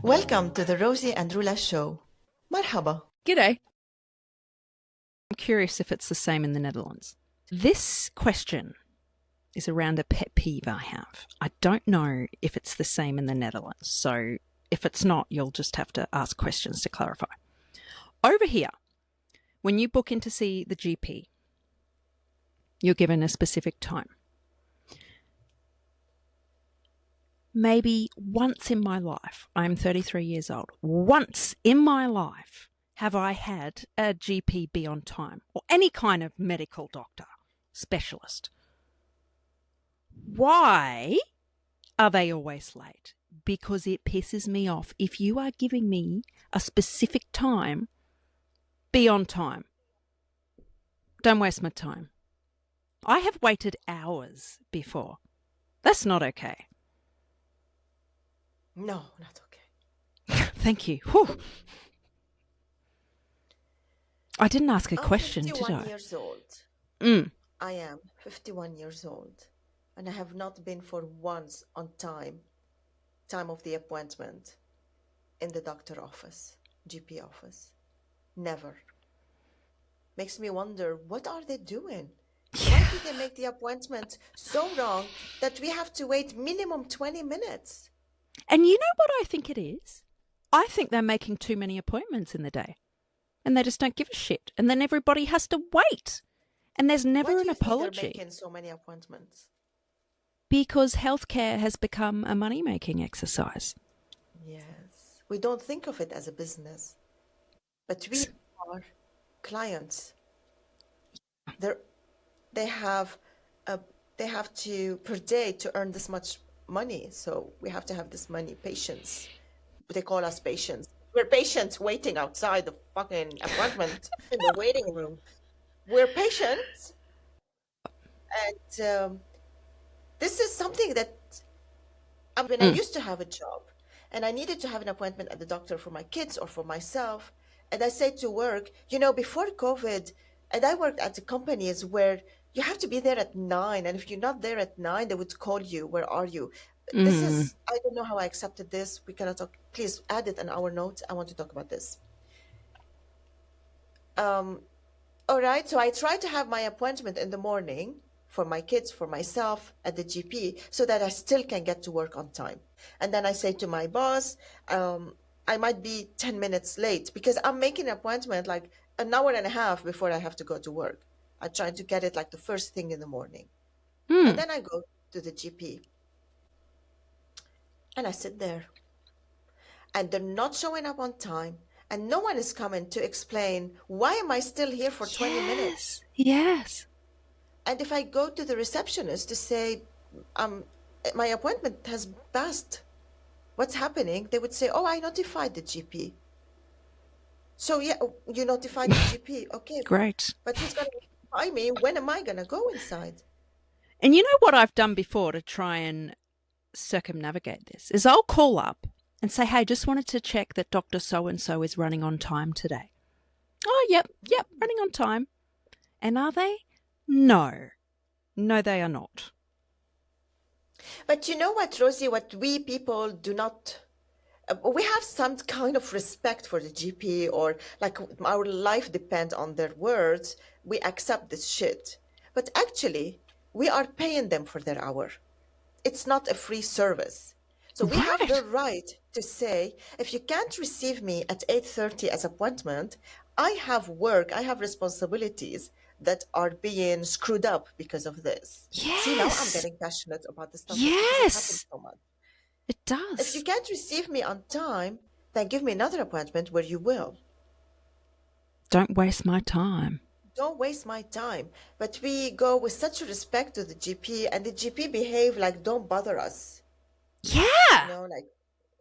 Welcome to the Rosie and Roula show. Marhaba. G'day. I'm curious if it's the same in the Netherlands. This question is around a pet peeve I have. I don't know if it's the same in the Netherlands, so if it's not, you'll just have to ask questions to clarify. Over here, when you book in to see the GP, you're given a specific time. Maybe once in my life, I'm 33 years old, once in my life have I had a GP be on time, or any kind of medical doctor, specialist. Why are they always late? Because it pisses me off. If you are giving me a specific time, be on time. Don't waste my time. I have waited hours before. That's not okay. No, not okay. Thank you. Whew. I didn't ask a question, did I? I'm 51 years old. Mm. I am 51 years old. And I have not been for once on time of the appointment in the doctor office, GP office. Never. Makes me wonder, what are they doing? Why do they make the appointment so wrong that we have to wait minimum 20 minutes? And you know what I think it is? I think they're making too many appointments in the day. And they just don't give a shit. And then everybody has to wait. And there's never an apology. Why do you think they're making so many appointments? Because healthcare has become a money-making exercise. Yes. We don't think of it as a business. But we are clients. They have to per day to earn this much money, so we have to have this money. Patients, they call us patients. We're patients waiting outside the fucking appointment in the waiting room. We're patients, and this is something that when I used to have a job and I needed to have an appointment at the doctor for my kids or for myself, and I say to work, before COVID, and I worked at the companies where you have to be there at 9, and if you're not there at 9, they would call you. Where are you? This is, I don't know how I accepted this. We cannot talk. Please add it in our notes. I want to talk about this. All right. So I try to have my appointment in the morning for my kids, for myself at the GP, so that I still can get to work on time. And then I say to my boss, I might be 10 minutes late because I'm making an appointment like an hour and a half before I have to go to work. I try to get it like the first thing in the morning. And then I go to the GP. And I sit there. And they're not showing up on time. And no one is coming to explain, why am I still here for 20 minutes? Yes. And if I go to the receptionist to say, my appointment has passed, what's happening? They would say, oh, I notified the GP. So, yeah, you notified the GP. Okay. Great. But he's going to notify me. When am I going to go inside? And you know what I've done before to try and circumnavigate this is I'll call up and say, hey, just wanted to check that Dr. So-and-so is running on time today. Oh, yep, running on time. And are they? No, they are not. But you know what, Rosie, what we people do not, we have some kind of respect for the GP, or like our life depends on their words. We accept this shit. But actually, we are paying them for their hour. It's not a free service. So we have the right to say, if you can't receive me at 8:30 as appointment, I have work, I have responsibilities that are being screwed up because of this. Yes. See, now I'm getting passionate about this stuff. Yes. Because it happens so much. It does. If you can't receive me on time, then give me another appointment where you will. Don't waste my time. Don't waste my time. But we go with such respect to the GP, and the GP behave like, don't bother us. Yeah. Like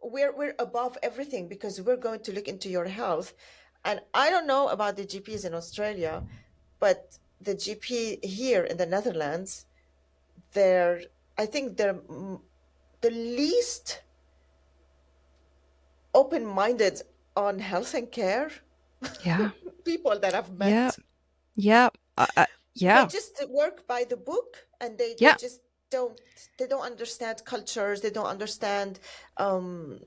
we're above everything because we're going to look into your health. And I don't know about the GPs in Australia, but the GP here in the Netherlands, I think they're the least open-minded on health and care. Yeah. People that I've met. Yeah. They Yeah. just work by the book, and they Yeah. just don't understand cultures. They don't understand, um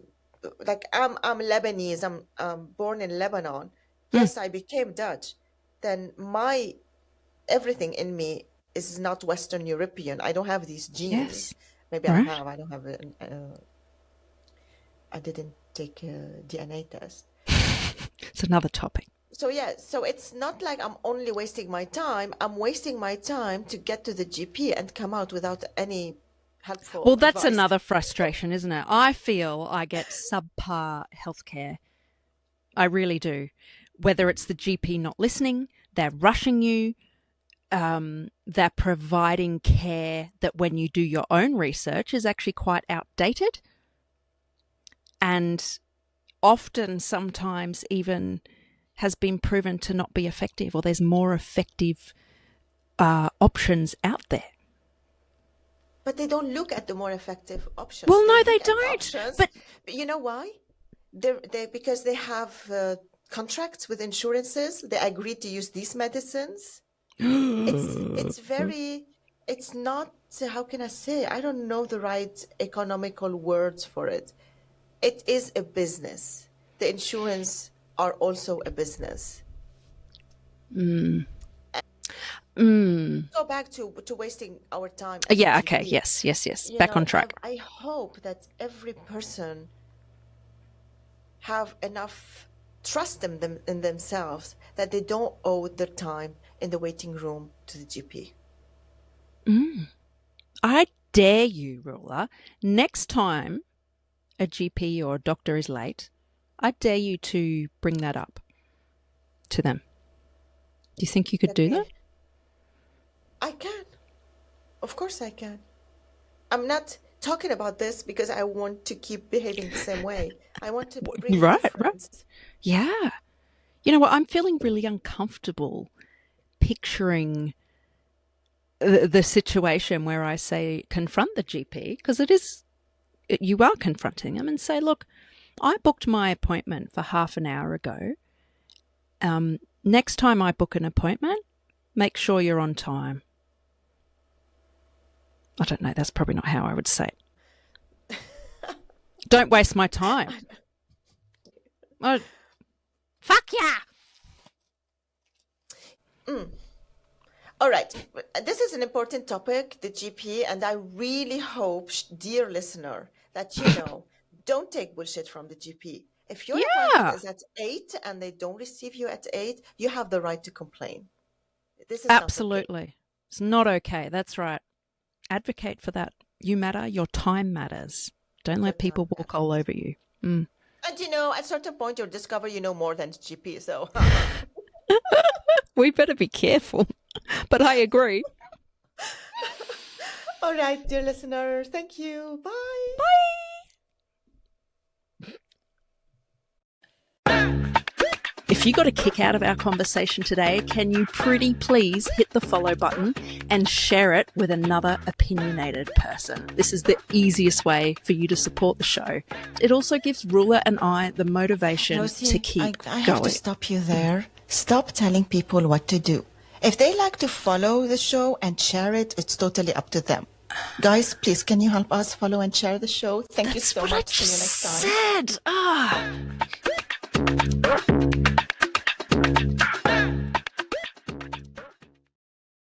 like, I'm Lebanese. I'm born in Lebanon. Mm. Yes, I became Dutch. Then my everything in me is not Western European. I don't have these Yes. genes. Maybe I Right. have. I don't have I didn't take a DNA test. It's another topic. So yeah, so it's not like I'm only wasting my time. I'm wasting my time to get to the GP and come out without any Well, helpful that's advice. another frustration, isn't it? I feel I get subpar healthcare. I really do. Whether it's the GP not listening, they're rushing you, they're providing care that when you do your own research is actually quite outdated and often sometimes even has been proven to not be effective, or there's more effective options out there. But they don't look at the more effective options. Well, They no, they look at the don't. options, But but you know why? They because they have contracts with insurances. They agreed to use these medicines. It's very, it's not, how can I say? I don't know the right economical words for it. It is a business. The insurance are also a business. Go back to wasting our time at the yeah, okay, GP. yes. You Back on know, track. I hope that every person have enough trust in themselves that they don't owe their time in the waiting room to the GP. I dare you, Ruler, next time a GP or a doctor is late, I dare you to bring that up to them. Do you think you could That do that? I can. Of course I can. I'm not talking about this because I want to keep behaving the same way. I want to bring a Right. difference. Yeah. You know what? I'm feeling really uncomfortable picturing the situation where I say confront the GP, because you are confronting them and say, look, I booked my appointment for half an hour ago. Next time I book an appointment, make sure you're on time. I don't know. That's probably not how I would say it. Don't waste my time. Oh, fuck yeah. All right. This is an important topic, the GP, and I really hope, dear listener, that you know, don't take bullshit from the GP. If your appointment Yeah, is at 8 and they don't receive you at 8, you have the right to complain. This is not okay. absolutely. It's not okay. That's right. Advocate for that. You matter. Your time matters. Don't Your let time people walk all matters. over you. Mm. And you know, at a certain point, you'll discover you know more than the GP. So, We better be careful. But I agree. all right, dear listener, thank you. Bye. If you got a kick out of our conversation today, can you pretty please hit the follow button and share it with another opinionated person? This is the easiest way for you to support the show. It also gives Ruler and I the motivation to Rosie, keep I have to going. stop you there. Stop telling people what to do. If they like to follow the show and share it, it's totally up to them. Guys, please, can you help us follow and share the show? Thank you That's so what I much. See you just next time. said. Ah.